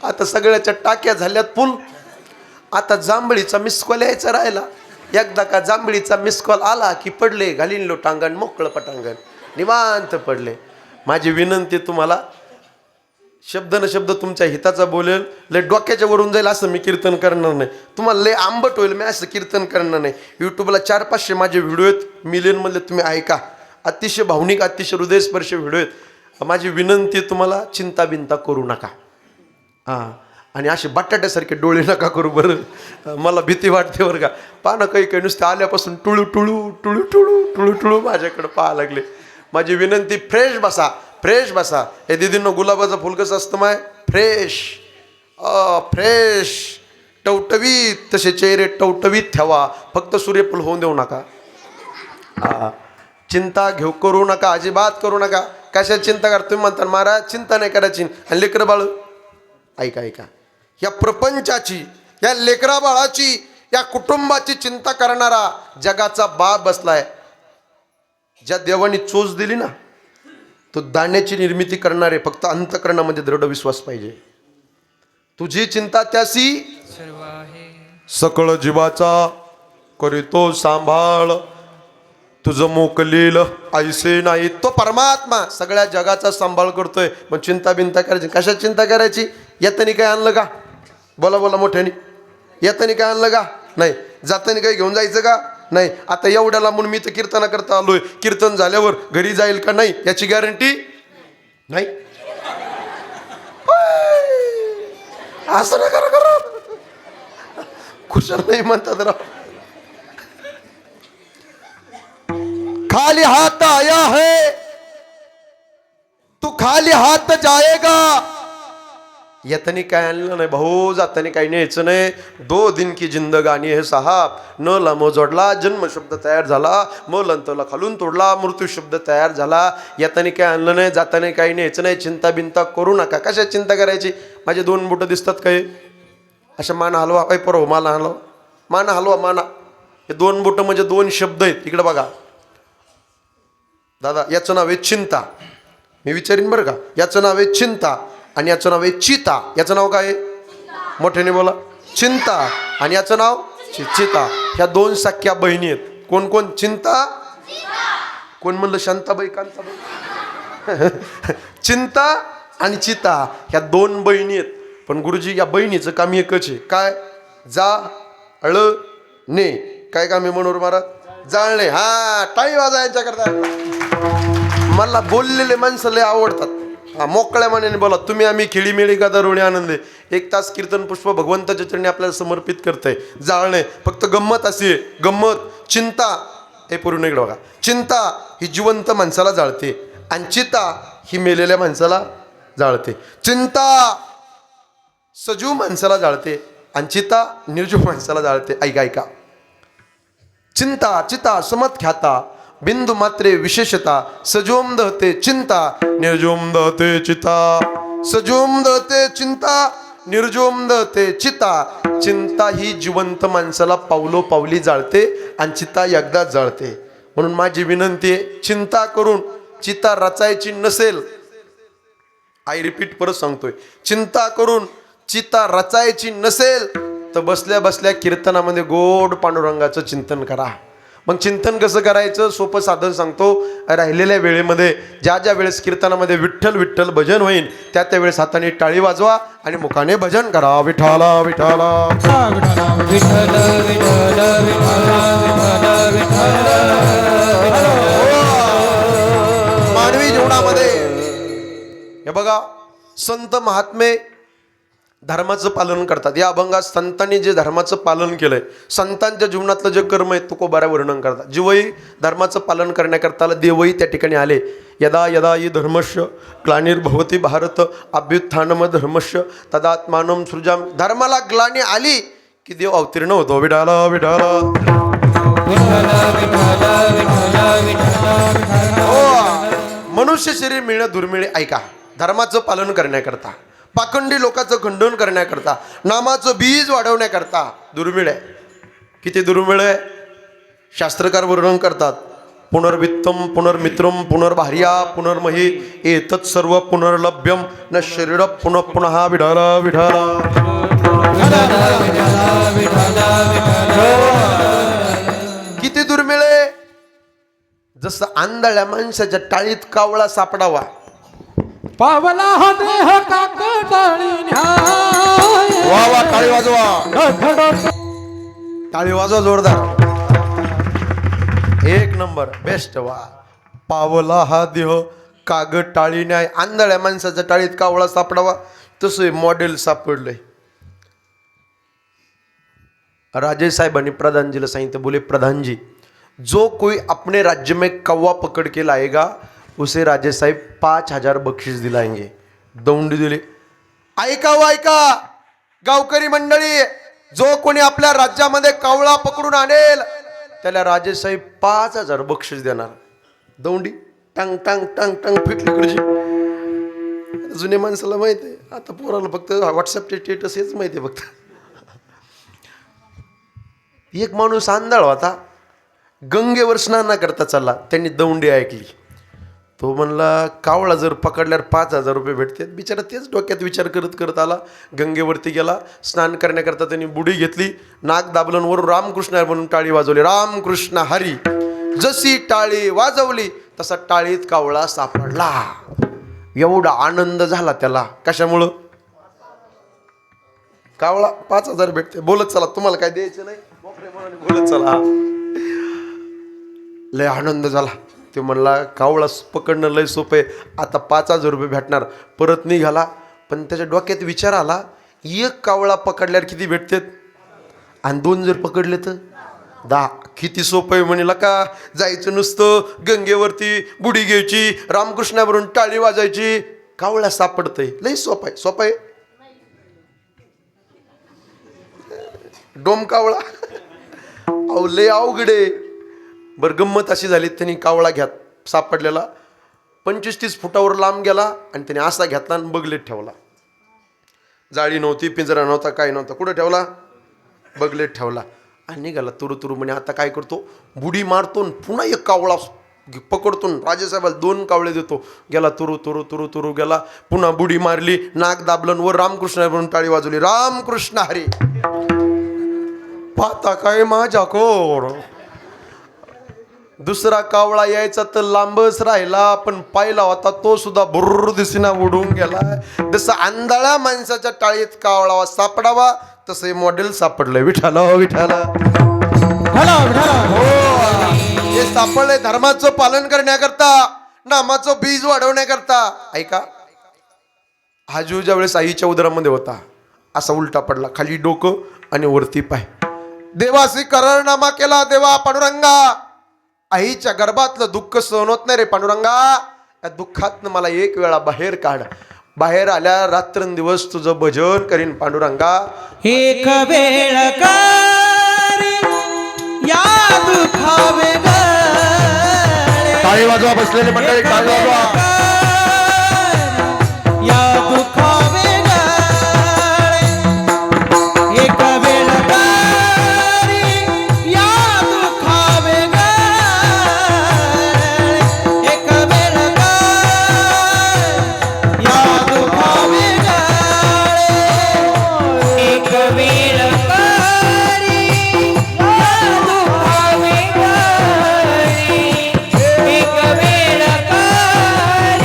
आता सगळ्याच्या टाक्या झाल्यात फुल. आता जांभळीचा मिस कॉल यायचा राहिला. एकदा का जांभळीचा मिस कॉल आला की पडले घालीन लो टांगण, मोकळं पटांगण, निवांत पडले. माझी विनंती तुम्हाला, शब्द न शब्द तुमच्या हिताचा बोलेल. लय डोक्याच्या वरून जाईल असं मी कीर्तन करणार नाही. तुम्हाला लय आंबट होईल मी असं कीर्तन करणार नाही. यूट्यूबला 400-500 माझे व्हिडिओ आहेत, मिलियनमधले, तुम्ही ऐका. अतिशय भावनिक, अतिशय हृदयस्पर्शी व्हिडिओ आहेत. माझी विनंती आहे तुम्हाला, चिंता बिंता करू नका. हां, आणि असे बटाट्यासारखे डोळे नका करू बरं. मला भीती वाटते बरं का. पानं काही काही नुसते आल्यापासून टुळू टुळू टुळू टुळू टुळू टुळू माझ्याकडं पाहा लागले. माझी विनंती, फ्रेश बसा, फ्रेश बसा. हे दिदींनो, गुलाबाचं फुल कसं असतं माय, फ्रेश फ्रेश टवटवीत, तसे चेहरे टवटवीत ठेवा. फक्त सूर्यफूल होऊन देऊ नका. चिंता घेऊ करू नका, अजिबात करू नका. कशा चिंता करा तुम्ही म्हणता महाराज, चिंता नाही करायची. आणि लेकरं बाळ, ऐका ऐका, या प्रपंचाची, या लेकरा बाळाची, या कुटुंबाची चिंता करणारा जगाचा बाप बसलाय. ज्या देवानी चोच दिली ना, तो दाण्याची निर्मिती करणारे. फक्त अंतःकरणामध्ये दृढ विश्वास पाहिजे. तुझी चिंता त्यासी सकळ जीवाचा करीतो सांभाळ. तुझं मोकलील ऐसे नाही. तो परमात्मा सगळ्या जगाचा सांभाळ करतोय. मग चिंता बिंता करायची, कशा चिंता करायची? येतानी काय आणलं का? बोला बोला मोठ्यानी. येतानी काय आणलं का? नाही. जातानी काय घेऊन जायचं का? नाही. आता एवढ्याला म्हणून मी तर कीर्तन करता आलोय, कीर्तन झाल्यावर घरी जाईल का नाही याची गॅरंटी नाही. असं ना करा करा, खुशाल नाही म्हणतात राव. खाली हाथ आया है तू खाली हाथ जाएगा. येतानी काय आणलं नाही भाऊ, जातानी काही न्यायचं नाही. 2 दिन की जिंदगानी है साहब. न लांब जोडला, जन्म शब्द तयार झाला. मग लंतला खालून तोडला, मृत्यू शब्द तयार झाला. येतानी काय आणलं नाही, जातानी काही न्यायचं नाही. चिंता बिंता करू नका. कशा चिंता करायची? माझे 2 बोटं दिसतात काय अशा? मान हलवा. काय परवा माना हलवा, मान हलवा, माना. हे 2 बोटं म्हणजे 2 शब्द आहेत. इकडे बघा दादा, याचं नाव आहे चिंता. मी विचारीन बरं का. याचं नाव आहे चिंता आणि याचं नाव आहे चिता. याचं नाव काय आहे? मोठ्याने बोला. चिंता आणि याचं नाव चिता. ह्या 2 सख्या बहिणी आहेत. कोण कोण? चिंता. कोण म्हणलं? शांताबाई, कांताबाई. चिंता आणि चिता ह्या 2 बहिणी आहेत. पण गुरुजी, या बहिणीचं काम एकच आहे. काय? जाळणे. काय काम आहे मनोहर महाराज? जाळणे. हा, टाळी वाजायच्या करता. मला बोललेले माणसं लय आवडतात. हा, मोकळ्या मनाने बोला. तुम्ही आम्ही खेळीमेळी का दरोणी आनंदे. 1 तास कीर्तन पुष्प भगवंताच्या चरणी आपल्याला समर्पित करतंय. जाळणे फक्त गंमत अशी आहे, गंमत. चिंता हे पूर्ण इकडे बघा. चिंता ही जिवंत माणसाला जाळते आणि चिता ही मेलेल्या माणसाला जाळते. चिंता सजीव माणसाला जाळते आणि चिता निर्जीव माणसाला जाळते. ऐका ऐका. चिंता चिता समत ख्याता बिंदू मात्रे विशेषता. सजोम दहते चिंता निर्जोम दहते चिता. सजोम दहते चिंता निर्जोम दहते चिता. चिंता ही जिवंत माणसाला पावलो पावली जाळते आणि चिता एकदाच जाळते. म्हणून माझी विनंती आहे, चिंता करून चिता रचायची नसेल, आय रिपीट परत सांगतोय, चिंता करून चिता रचायची नसेल तर बसल्या बसल्या कीर्तनामध्ये गोड पांडुरंगाचं चिंतन करा. मग चिंतन कसं करायचं? सोपं साधन सांगतो. राहिलेल्या वेळेमध्ये ज्या ज्या वेळेस कीर्तनामध्ये विठ्ठल विठ्ठल भजन होईल त्या त्यावेळेस हाताने टाळी वाजवा आणि मुखाने भजन करा. विठाला विठाला मानवी जीवनामध्ये हे बघा, संत महात्मे धर्माचं पालन करतात. या अभंगात संतांनी जे धर्माचं पालन केलंय, संतांच्या जीवनातलं जे कर्म आहे तुकोबाऱ्या वर्णन करतात. जीवही धर्माचं पालन करण्याकरता देवही त्या ठिकाणी आले. यदा यदा हि धर्मस्य ग्लानिर्भवति भारत अभ्युत्थानम धर्मस्य तदात्मानं सृजाम. धर्माला ग्लानी आली की देव अवतीर्ण होतो. विठाला विठाला मनुष्य शरीर मिळणं दुर्मिळ. ऐका, धर्माचं पालन करण्याकरता, पाखंडी लोकांचं खंडन करण्याकरता, नामाचं बीज वाढवण्याकरता दुर्मिळ आहे. किती दुर्मिळ आहे? शास्त्रकार वर्णन करतात. पुनर्वित्तम पुनर्मित्रम पुनर्भार्या पुनर्मही एतत् सर्व पुनर्लभ्यम न शरीर पुनः पुनः. विठाला विठाला किती दुर्मिळ आहे. जसं आंधळ्या माणसाच्या टाळीत कावळा सापडावा, पावला हा देह काकटाळी न्याय. वा वा, टाळी वाजवा, टाळी वाजवा जोरदार. एक नंबर, बेस्ट. वा, पावला हा देह काग टाळी न्याय. आंधळ्या माणसाच्या टाळीत कावळा सापडावा, तसं मॉडेल सापडलंय. राजे साहेबांनी प्रधानजीला सांगितलं, बोले प्रधान जी, जो कोई अपने राज्य में कौवा पकड़ के लाएगा उसे राजे साहेब 5,000 बक्षीस दिलाएंगे. दौंडी दिली. ऐका व ऐका गावकरी मंडळी, जो कोणी आपल्या राज्यामध्ये कावळा पकडून आणेल त्याला राजे साहेब 5,000 बक्षीस देणार. दौंडी टांग टांग टांग टांग फिटली कडची. जुने माणसाला माहिती आहे, आता पोराला फक्त व्हॉट्सअपचे स्टेटस हेच माहिती आहे फक्त. एक माणूस आंधळ होता, गंगेवर स्नान करता चालला, त्यांनी दौंडी ऐकली. तो म्हणला कावळा जर पकडल्यावर 5,000 रुपये भेटतात. बिचारा तेच डोक्यात विचार करत करत आला, गंगेवरती गेला. स्नान करण्याकरता त्यांनी बुडी घेतली, नाक दाबलं, वरून रामकृष्ण म्हणून टाळी वाजवली. रामकृष्ण हरी. जशी टाळी वाजवली तसा टाळीत कावळा सापडला. एवढा आनंद झाला त्याला. कशामुळं? कावळा 5,000 भेटते. बोलत चला, तुम्हाला काय द्यायचं नाही, बोलत चला. लय आनंद झाला. ते म्हणला कावळा पकडणं लय सोपं आहे, आता 5,000 रुपये भेटणार. परत निघाला, पण त्याच्या डोक्यात विचार आला, एक कावळा पकडल्यावर किती भेटतात आणि 2 जर पकडले तर 10. किती सोपं आहे म्हणेला का. जायचं नुसतं गंगेवरती, बुडी घ्यायची, रामकृष्णावरून टाळी वाजायची, कावळा सापडतंय. लय सोपं आहे. सोपं आहे डोम कावळा. अहो लय अवघडे. बरं, गंमत अशी झाली, त्यांनी कावळा घ्यात सापडलेला 25-30 फुटावर लांब गेला आणि त्याने असा घेतला आणि बगलेत ठेवला. जाळी नव्हती, पिंजरा नव्हता, काय नव्हता. कुठं ठेवला? बगलेत ठेवला आणि निघाला तुरु तुरु. म्हणे आता काय करतो, बुडी मारतो, पुन्हा एक कावळा पकडतो, राजेसाहेबाला 2 कावळे देतो. गेला तुरु तुरु तुरु तुरु गेला, पुन्हा बुडी मारली, नाक दाबलं, वर रामकृष्ण म्हणून टाळी वाजवली. रामकृष्ण हरी. पाहता काय माझ्या कोण. दुसरा कावळा यायचा तर लांबच राहिला, पण पाहिला होता तो सुद्धा भुर्र दिसेना उडून गेला. जसं आंधळ्या माणसाच्या टाळीत कावळा सापडावा तसं हे मॉडेल सापडलंय. विठाला विठाला हो, हे सापडलंय धर्माचं पालन करण्याकरता, नामाचं बीज वाढवण्याकरता. ऐका, हा जीव ज्या वेळेस आईच्या उदरामध्ये होता असा उलटा पडला, खाली डोकं आणि वरती पाय. देवासी करारनामा केला. देवा पांडुरंगा, आईच्या गर्भातलं दुःख सहन होत नाही रे पांडुरंगा, या दुःखातनं मला एक वेळा बाहेर काढ. बाहेर आल्या रात्रंदिवस तुझं भजन करीन पांडुरंगा. एक वेळ कर या दुखावे गळे. टाळी वाजवा बसलेले मंडळी, टाळी वाजवा. या दुखावे गळे. एक वेळ कर या दुखावे गळे. एक वेळ कर या दुखावे गळे. एक वेळ कर या दुखावे गळे. एक वेळ कर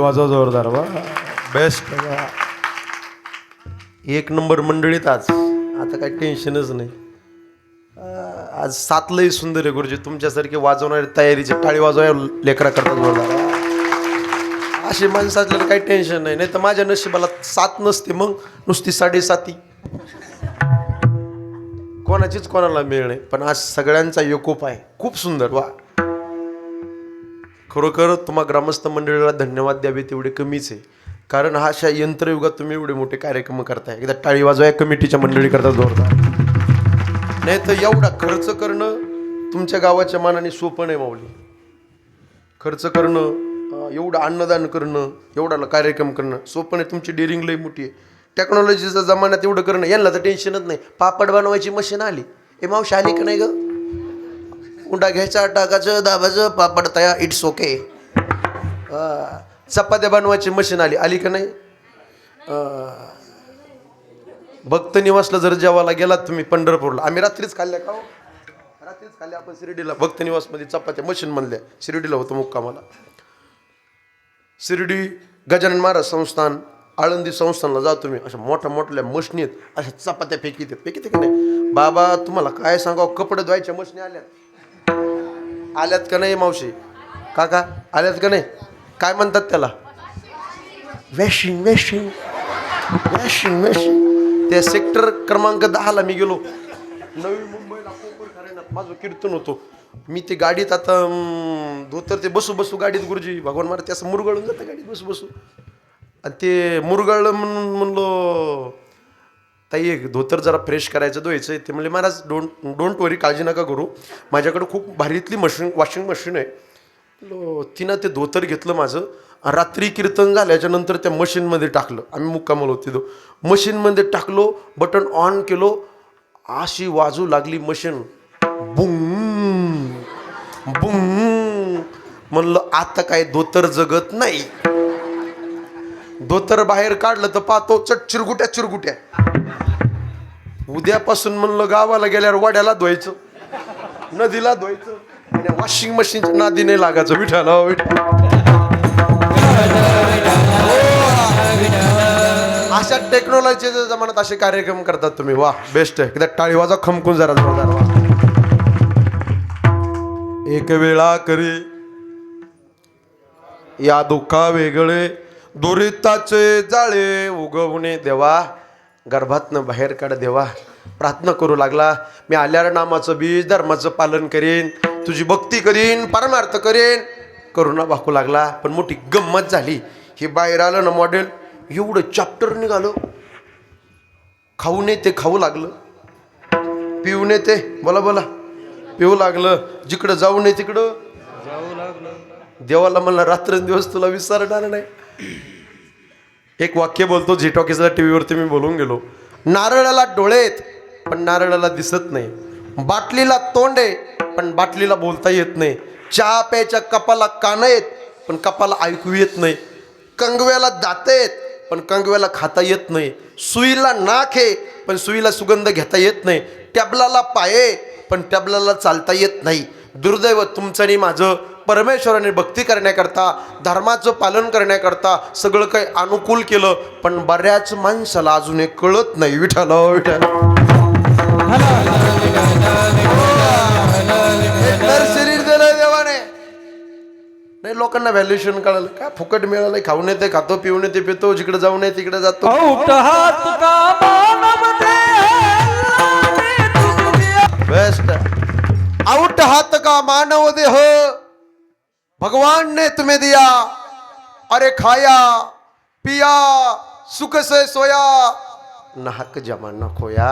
वाजवा जोरदार वा बेस्ट. एक नंबर मंडळीत आज आता काही टेन्शनच नाही. आज सातलंही सुंदर आहे गुरुजी. तुमच्यासारखे वाजवणारे तयारीचे टाळी वाजवाय लेकरा करतात जोरदार. अशी माणसं असल्यावर काही टेन्शन नाही. नाही तर माझ्या नशिबाला सात नसते, मग नुसती 7.5 कोणाचीच कोणाला मिळ नाही. पण आज सगळ्यांचा एकोप आहे. खूप सुंदर वा. खरोखर तुम्हा ग्रामस्थ मंडळीला धन्यवाद द्यावे तेवढे कमीच आहे. कारण हा अशा यंत्रयुगात तुम्ही एवढे मोठे कार्यक्रम करताय. एकदा टाळी वाजवाय कमिटीच्या मंडळी करतात जोरदार. नाही तर एवढा खर्च करणं तुमच्या गावाच्या मानाने सोपं नाही माऊली. खर्च करणं, एवढं अन्नदान करणं, एवढा कार्यक्रम करणं सोपं नाही. तुमची डेअरिंग लई मोठी आहे. टेक्नॉलॉजीच्या जमान्यात एवढं करणं यांना तर टेन्शनच नाही. पापड बनवायची मशीन आली. ए मावशी आली का नाही ग? उंडा घ्यायचा, टाकायचं, दाबाचं, पापड तयार, इट्स ओके. चपात्या बनवायची मशीन आली का नाही? भक्त निवासला जर जेवायला गेलात तुम्ही पंढरपूरला, आम्ही रात्रीच खाल्ल्या का? रात्रीच खाल्ल्या आपण शिर्डीला. भक्त निवासमध्ये चपात्या मशीन म्हणल्या. शिर्डीला होतं मुक्कामाला. शिर्डी गजानन महाराज संस्थान, आळंदी संस्थानला जा तुम्ही. अशा मोठ्या मशनी आहेत. अशा चपात्या फेकीत का नाही? बाबा तुम्हाला काय सांगावं, कपडे धुवायच्या मशनी आल्यात का नाही मावशी काका? आल्यात का नाही? काय म्हणतात त्याला? वॅशिंग. त्या सेक्टर क्रमांक 10ला मी गेलो. नवी मुंबईला कोपर खरेनात माझं कीर्तन होतो. मी ते गाडीत आता धोतर ते बसू गाडीत गुरुजी भगवान महाराज ते असं मुरगळून जातं गाडीत बसू. आणि ते मुरगळलं म्हणून म्हणलो ताई एक धोतर जरा फ्रेश करायचं धुवायचं. ते म्हणले महाराज डोंट वरी, काळजी नका करू, माझ्याकडं खूप भारीतली वॉशिंग मशीन आहे. तिनं ते धोतर घेतलं माझं. रात्री कीर्तन झाल्याच्या नंतर त्या मशीनमध्ये टाकलं. आम्ही मुक्कामाला होतो. मशीनमध्ये टाकलो, बटन ऑन केलो, अशी वाजू लागली मशीन. बुंग बुंग. म्हणलं आता काय धोतर जगत नाही. धोतर बाहेर काढलं तर पाहतो चट चिरगुट्या. उद्यापासून म्हणलं गावाला गेल्यावर वाड्याला धुवायचं, नदीला धुवायचं, आणि वॉशिंग मशीनच्या नादी नाही लागायचं. विठाला अशा टेक्नॉलॉजीच्या जमान्यात असे कार्यक्रम करतात तुम्ही. वा बेस्ट आहे. एकदा टाळी वाजा खमकून जरा जोरदार वा. एक वेळा करी या दुःखा वेगळे, दुरिताचे जाळे उगवणे देवा, गर्भातनं बाहेर काढ देवा. प्रार्थना करू लागला. मी आल्यावर नामाचं बीज धर्माचं पालन करेन, तुझी भक्ती करीन, परमार्थ करेन. करुणा भाकू लागला. पण मोठी गंमत झाली. हे बाहेर आलं ना मॉडेल, एवढं चॅप्टर निघालं. खाऊ नये ते खाऊ लागलं, पिऊ नये ते बोला पिऊ लागलं, जिकडं जाऊ नये तिकडं जाऊ लागलं. देवाला म्हणला रात्रंदिवस तुला विसरणार नाही. एक वाक्य बोलतो झी टॉकीजला, टीव्हीवरती मी बोलून गेलो. नारळाला डोळे आहेत पण नारळाला दिसत नाही. बाटलीला तोंड आहे पण बाटलीला बोलता येत नाही. चहा प्यायच्या कपाला कानं आहेत पण कपाला ऐकू येत नाही. कंगव्याला दात आहेत पण कंगव्याला खाता येत नाही. सुईला नाक आहे पण सुईला सुगंध घेता येत नाही. टॅबलाला पाय पण टॅबलाला चालता येत नाही. दुर्दैव तुमचं आणि माझं. परमेश्वराने भक्ती करण्याकरता, धर्माचं पालन करण्याकरता सगळं काही अनुकूल केलं, पण बऱ्याच माणसाला अजून हे कळत नाही. विठ्ठल शरीर दिलं देवाने. नाही लोकांना व्हॅल्युएशन कळलं का? फुकट मिळालं, खाऊन येते खातो, पिऊन येते पितो, जिकडे जाऊ नये तिकडे जातो. बेस्ट. आउट हाथ का मानव देह भगवान ने तुम्हें दिया, अरे खाया पिया सुख से सोया, नाहक जमाना खोया.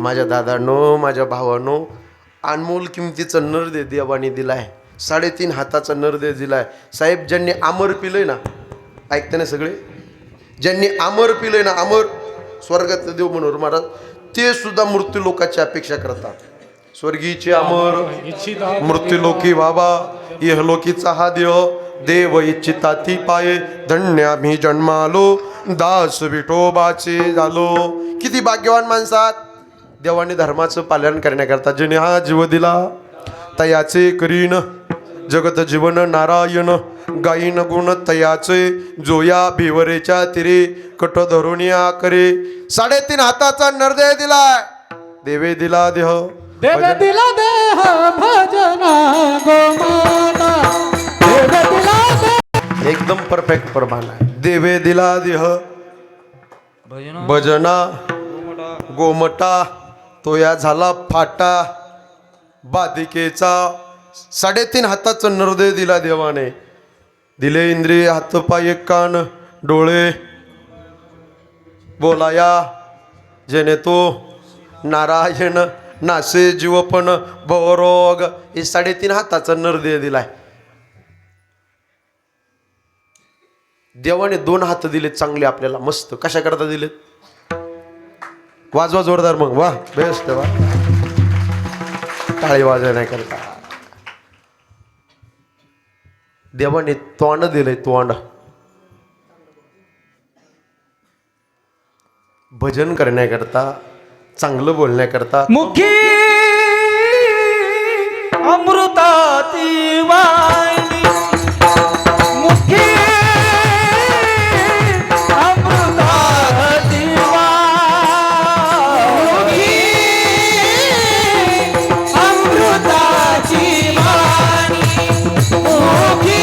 माझ्या दादानो, माझ्या भावानो, अनमोल किमतीचा नरदे देवाने दिलाय. 3.5 हाताचा नरदे दिलाय. साहेब ज्यांनी आमर पिलंय ना, ऐकते ना सगळे, ज्यांनी आमर पिलंय ना, आमर स्वर्गातलं देव मनोहर महाराज, ते सुद्धा मृत्यू लोकाची अपेक्षा करतात. स्वर्गीचे अमर मृत्यूलोकी बाबा, इहलोकीचा हा देव इच्छिता ती पाये. धन्य आम्ही जन्मालो, दास विठोबाचे झालो. किती भाग्यवान माणसात. देवाने धर्माचं पालन करण्याकरता ज्याने हा जीव दिला, तयाचे करीन जगत जीवन नारायण गायीन गुण तयाचे जोया भिवरेच्या तिरे कट धरुनिया करे 3.5 हाताचा नरदेह दिलाय देवे दिला देह देव दिला देह भजना गोमाता देव दिला देह एकदम परफेक्ट प्रमाण आहे देवे दिला देह भजना गोमटा तो या झाला फाटा बाधिकेचा 3.5 हाताचं नरदेह दिला देवाने दिले इंद्रिय हातपाय कान डोळे बोलाया जेणे तो नारायण नासे जीवपण भवरोग हे 3.5 हाताचा नरदेह दिलाय देवाने 2 हात दिलेत चांगले आपल्याला मस्त कशा करता दिलेत वाजवा जोरदार मग वा बेस्ट वा टाळी वाजवा नाही करता देवाने तोंड दिलंय तोंड भजन करण्याकरता चांगलं बोलण्याकरता मुखी अमृताती वाणी मुखी अमृताती वाणी अमृताची वाणी मुखी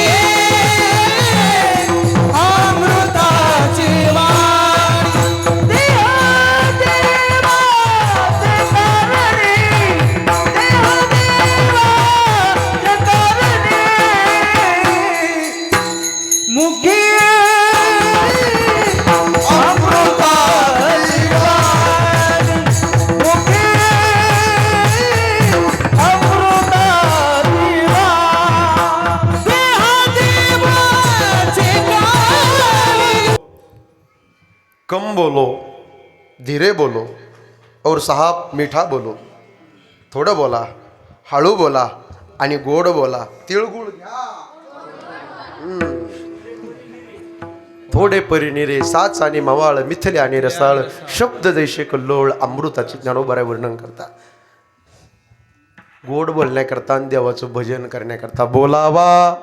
अमृताची वाणी मुखी अमृताची वाणी मुखी अमृताची वाणी कम बोलो धीरे बोलो और साहब मीठा बोलो थोडं बोला हळू बोला आणि गोड बोला तिळगुळ घ्या थोडे परिनिरे साच आणि मवाळ मिथले आणि रसाळ शब्द जैसे कल्लोळ अमृताचे ज्ञानोबराय वर्णन करता गोड बोलण्याकरता आणि देवाचं भजन करण्याकरता बोलावा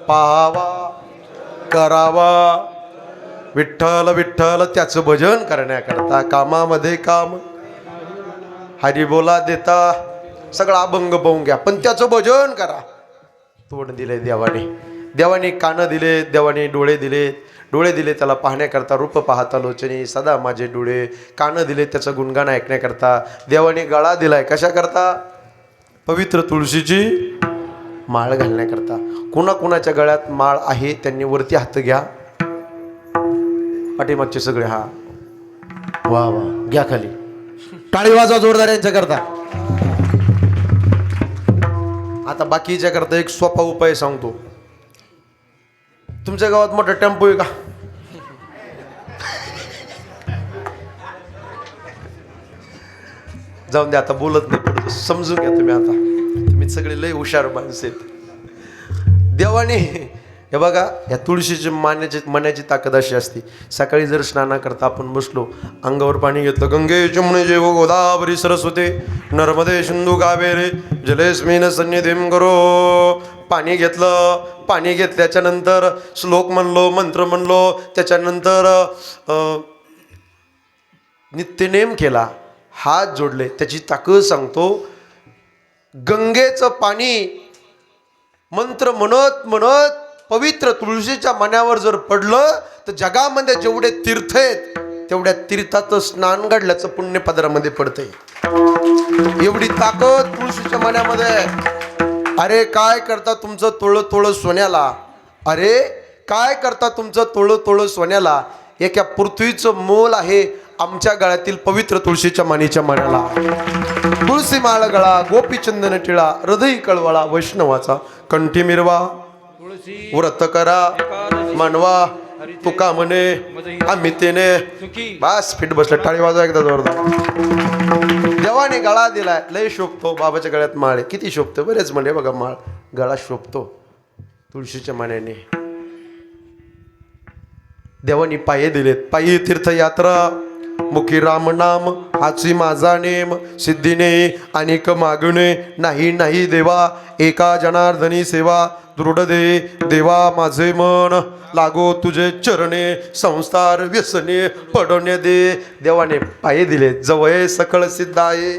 पाहावा करावा विठ्ठल विठ्ठल त्याचं भजन करण्याकरता कामामध्ये काम हरी बोला देता सगळा अभंग पाहून घ्या पण त्याचं भजन करा तोंड दिले देवाने देवाने कान दिले देवाने डोळे दिले त्याला पाहण्याकरता रूप पाहता लोचनी सदा माझे डोळे कान दिले त्याचं गुणगान ऐकण्याकरता देवाने गळा दिलाय कशाकरता पवित्र तुळशीची माळ घालण्याकरता कुणाच्या गळ्यात माळ आहे त्यांनी वरती हात घ्या पाठीमागचे सगळे हा वा वा घ्या खाली टाळी वाजवा जोरदार यांच्या करता आता बाकीच्या करता एक सोपा उपाय सांगतो तुमच्या गावात मोठा टेम्पो आहे का जाऊन द्या आता बोलत नाही पुढे समजून घ्या तुम्ही आता तुम्ही सगळे लय हुशार माणसं आहेत देवाने हे बघा या तुळशीची मनाची ताकद अशी असते सकाळी जर स्नाना करता आपण बसलो अंगावर पाणी घेतलं गंगे जमुने जेव गोदावरी सरस्वती नर्मदे सिंधू कावेरी जलेस्मिन सन्निधिम करो पाणी घेतलं पाणी घेतल्याच्या नंतर श्लोक म्हणलो मंत्र म्हणलो त्याच्यानंतर नित्यनेम केला हात जोडले त्याची ताकद सांगतो गंगेचं पाणी मंत्र म्हणत म्हणत पवित्र तुळशीच्या मण्यावर जर पडलं तर जगामध्ये जेवढे तीर्थ आहेत तेवढ्या तीर्थाचं स्नान घडल्याचं पुण्य पदरामध्ये पडतंय एवढी ताकद तुळशीच्या मण्यामध्ये अरे काय करता तुमचं तोळं सोन्याला अरे काय करता तुमचं तोळं सोन्याला एका पृथ्वीचं मोल आहे आमच्या गळ्यातील पवित्र तुळशीच्या मानेच्या मण्याला तुळशी माळ गळा गोपीचंदन टिळा हृदय कळवळा वैष्णवाचा कंठी मिरवा व्रत करा मानवा तुका म्हणे आम्ही तेने बस फिट बसलं टाळी वाजवा एकदा जोरदार देवाने गळा दिलाय लय शोभतो बाबाच्या गळ्यात माळ आहे किती शोभतो बरेच म्हणे बघा माळ गळा शोभतो तुळशीच्या मानेने देवानी पायी दिलेत पायी तीर्थयात्रा मुखी राम नाम हाची माझा नेम सिद्धीने अनेक मागणे नाही नाही देवा एका जनार्दनी सेवा दृढ दे देवा माझे मन लागो तुझे चरणे संसार व्यसने पडणे दे देवाने पाय दिले जवळ सकळ सिद्धाये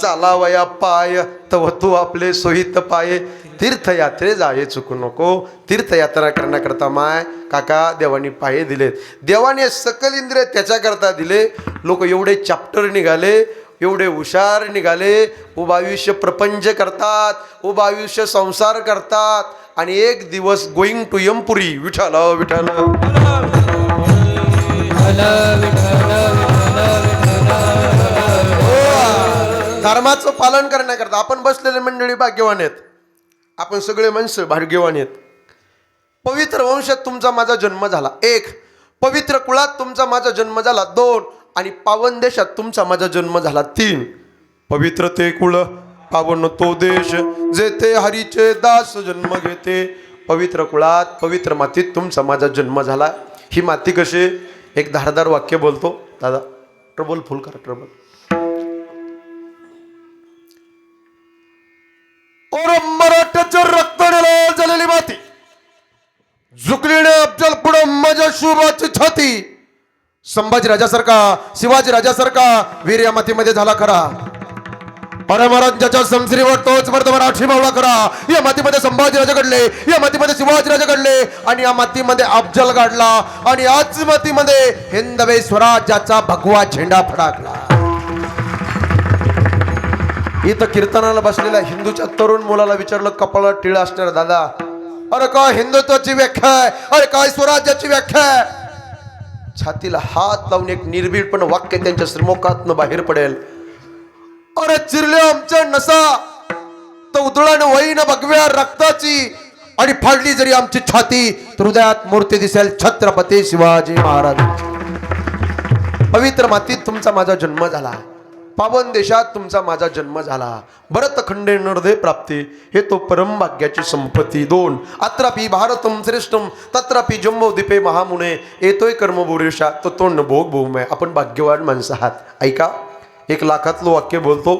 चालावया पाय तव तू आपले सोहित पाय तीर्थयात्रे जाये चुकू नको तीर्थयात्रा करण्याकरता माय काका देवानी पाये दिलेत देवाने सकल इंद्रिय त्याच्याकरता दिले लोक एवढे चॅप्टर निघाले एवढे हुशार निघाले उभं आयुष्य प्रपंच करतात उभं आयुष्य संसार करतात आणि एक दिवस गोईंग टू यमपुरी विठाल विठाल धर्माचं पालन करण्याकरता आपण बसलेले मंडळी भाग्यवान आहेत आपण सगळे माणसं भाग्यवान आहेत पवित्र वंशात तुमचा माझा जन्म झाला एक पवित्र कुळात तुमचा माझा जन्म झाला दोन आणि पावन देशात तुमचा माझा जन्म झाला तीन पवित्र ते कुळ पावन तो देश जेथे हरीचे दास जन्म घेते पवित्र कुळात पवित्र मातीत तुमचा माझा जन्म झाला ही माती कशी एक धारदार वाक्य बोलतो दादा ट्रबल फुल करा ट्रबल मराठ्याच्या रक्ताने झालेली माती झुकलीने अफजल पुढे माझ्या शुभाची छाती संभाजी राजासारखा शिवाजी राजासारखा वीर या मातीमध्ये झाला खरा परमराज्याच्या समश्रीवर तोच मर्द मराठी मावळा करा या मातीमध्ये संभाजी राजा घडले या मातीमध्ये शिवाजी राजा घडले आणि या मातीमध्ये अफजल गाडला आणि आज मातीमध्ये हिंदवे स्वराज्याचा भगवा झेंडा फडकला इथं कीर्तनाला बसलेल्या हिंदूच्या तरुण मुलाला विचारलं कपाळात टिळ असणार दादा अरे काय हिंदुत्वाची व्याख्या आहे अरे काय स्वराज्याची व्याख्या आहे छातीला हात लावून एक निर्भीडपणे वाक्य त्यांच्या श्रीमुखातनं बाहेर पडेल अरे चिरले आमच्या नसा तर उधळाने वहीन भगव्या रक्ताची आणि फाडली जरी आमची छाती तर हृदयात मूर्ती दिसेल छत्रपती शिवाजी महाराज पवित्र मातीत तुमचा माझा जन्म झाला पावन देशात तुमचा माझा जन्म झाला भरतखंडे नर्दे प्राप्ती हे तो परम भाग्याची संपत्ती दोन अत्रापि भारतम श्रेष्ठम तत्रापि जम्बोदीपे महामुने येतोय कर्मभूरिषा तो तोंड भोग भूमय आपण भाग्यवान माणसं आहात ऐका 1 लाखातलं वाक्य बोलतो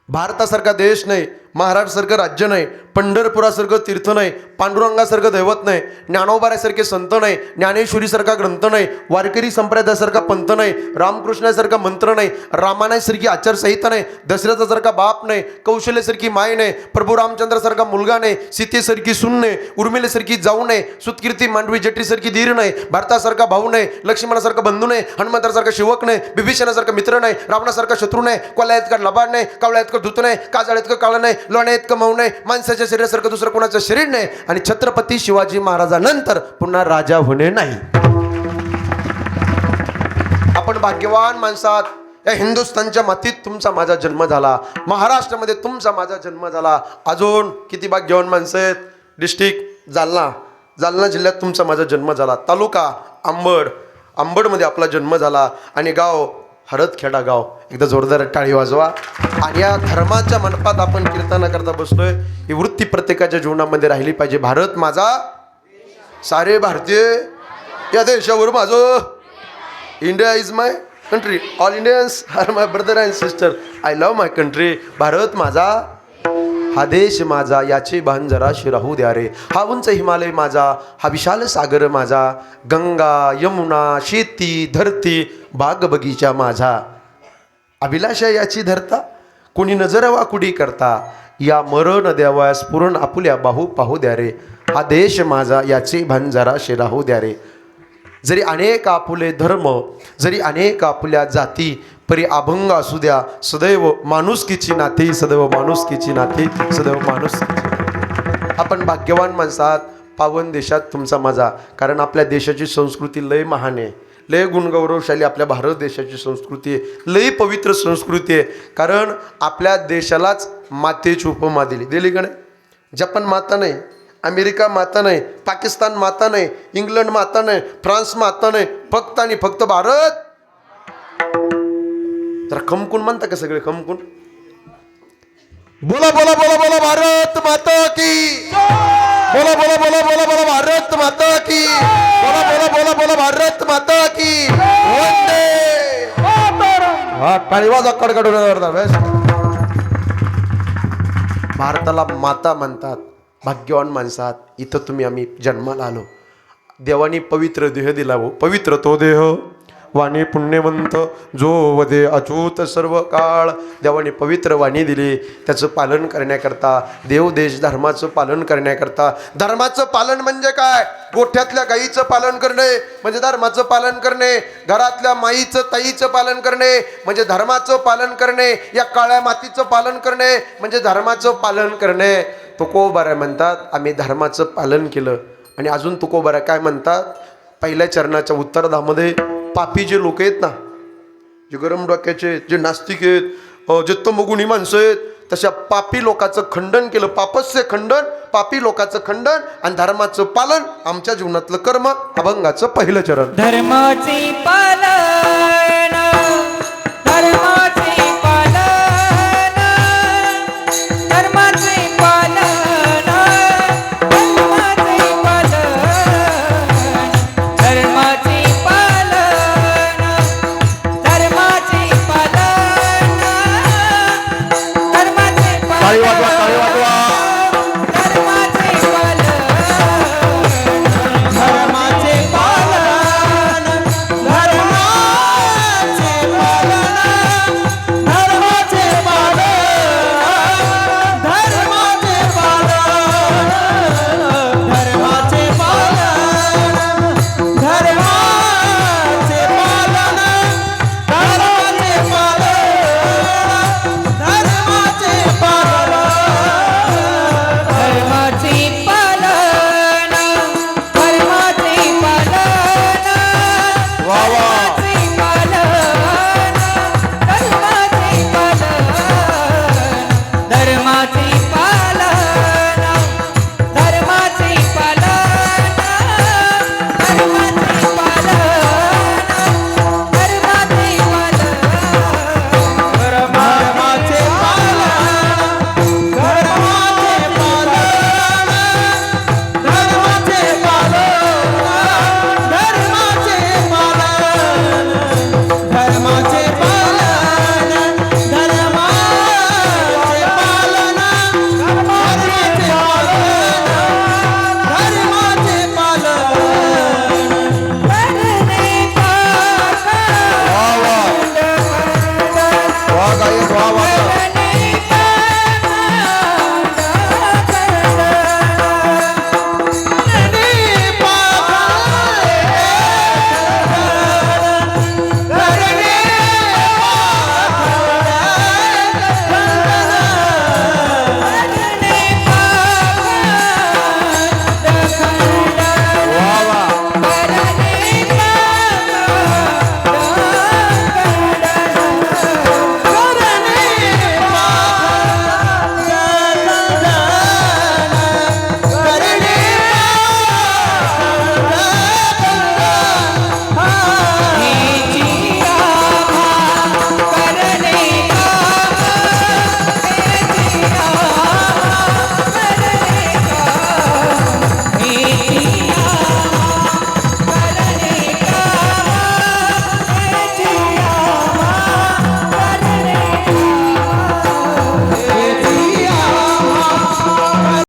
भारतासारखा देश नाही महाराष्ट्रासारखं राज्य नाही पंढरपुरासारखं तीर्थ नाही पांडुरंगासारखं दैवत नाही ज्ञानोबाऱ्यासारखे संत नाही ज्ञानेश्वरीसारखा ग्रंथ नाही वारकरी संप्रदायासारखा पंथ नाही रामकृष्णासारखा मंत्र नाही रामायणासारखी आचारसंहिता नाही दशरथासारखा बाप नाही कौशल्यासारखी माय नाही प्रभू रामचंद्रासारखा मुलगा नाही सीतेसारखी सून नाही उर्मिलेसारखी जाऊ नाही सुतकीर्ती मांडवी जटीसारखी धीर नाही भारतासारखा भाऊ नाही लक्ष्मणासारखा बंधू नाही हनुमंतासारखा शिवक नाही बिभीषणासारखा मित्र नाही रावणासारखा शत्रू नाही कोल्यात का लबाड नाही कावळ्यात का धूत नाही काजळ्यात का काळा नाही लोण्यात का मऊ नाही माणसाच्या शरीरासारखं दुसरं कोणाचं शरीर नाही आणि छत्रपती शिवाजी महाराजांनंतर पुन्हा राजा होणे नाही आपण भाग्यवान माणसात या हिंदुस्थानच्या मातीत तुमचा माझा जन्म झाला महाराष्ट्रामध्ये तुमचा माझा जन्म झाला अजून किती भाग्यवान माणसं आहेत डिस्ट्रिक्ट जालना जिल्ह्यात तुमचा माझा जन्म झाला तालुका अंबडमध्ये आपला जन्म झाला आणि गाव हळदखेडा गाव एकदा जोरदार टाळी वाजवा आणि या धर्माच्या मंडपात आपण कीर्तना करता बसलोय ही वृत्ती प्रत्येकाच्या जीवनामध्ये राहिली पाहिजे भारत माझा सारे भारतीय या देशावर माझं India is my country all Indians are my brother and sister I love my country Bharat माझा हा देश माझा याचे भान जराशी राहू द्या रे हा उंच हिमालय माझा हा विशाल सागर माझा गंगा यमुना शेती धरती बाग बगीचा माझा अभिलाषा याची धरता कोणी नजर वाकुडी करता या मरण द्यावास पुरण आपुल्या बाहू पाहू द्या रे हा देश माझा याचे भान जराशी राहू द्या रे जरी अनेक आपुले धर्म जरी अनेक आपुल्या जाती परी अभंग असू द्या सदैव माणुसकीची नाती सदैव माणुसकीची नाती सदैव माणुसकीची आपण भाग्यवान माणसात पावन देशात तुमचा माझा कारण आपल्या देशाची संस्कृती लय महान आहे लय गुणगौरवशाली आपल्या भारत देशाची संस्कृती आहे लय पवित्र संस्कृती आहे कारण आपल्या देशालाच मातेची उपमा दिली का नाही जपान माता नाही अमेरिका माता नाही पाकिस्तान माता नाही इंग्लंड माता नाही फ्रान्स माता नाही फक्त आणि फक्त भारत तर खमकून म्हणता का सगळे खमकून बोला बोला बोला बोला भारत माता की बोला बोला बोला बोला बोला भारत माता की बोला बोला बोला बोला भारत माता की वंदे हा टाळी वाजा कडकडून बेस्ट. भारताला माता म्हणतात, भाग्यवान माणसात इथं तुम्ही आम्ही जन्माला आलो. देवानी पवित्र देह दिला हो, पवित्र तो देह वाणी पुण्यवंत जो वदे अच्युत सर्व काळ. देवाने पवित्र वाणी दिली, त्याचं पालन करण्याकरता, देव देश धर्माचं पालन करण्याकरता. धर्माचं पालन म्हणजे काय? गोठ्यातल्या गाईचं पालन करणे म्हणजे धर्माचं पालन करणे, घरातल्या माईचं ताईचं पालन करणे म्हणजे धर्माचं पालन करणे, या काळ्या मातीचं पालन करणे म्हणजे धर्माचं पालन करणे. तुकोबारा म्हणतात आम्ही धर्माचं पालन केलं. आणि अजून तुकोबारा काय म्हणतात, पहिल्या चरणाच्या उत्तरार्धामध्ये पापी जे लोक आहेत ना, जे गरम डोक्याचे, जे नास्तिक आहेत, जे तमगुणी माणसं आहेत, तशा पापी लोकांचं खंडन केलं. पापस्य खंडन, पापी लोकांचं खंडन आणि धर्माचं पालन आमच्या जीवनातलं कर्म, अभंगाचं पहिलं चरण. धर्माचे पालन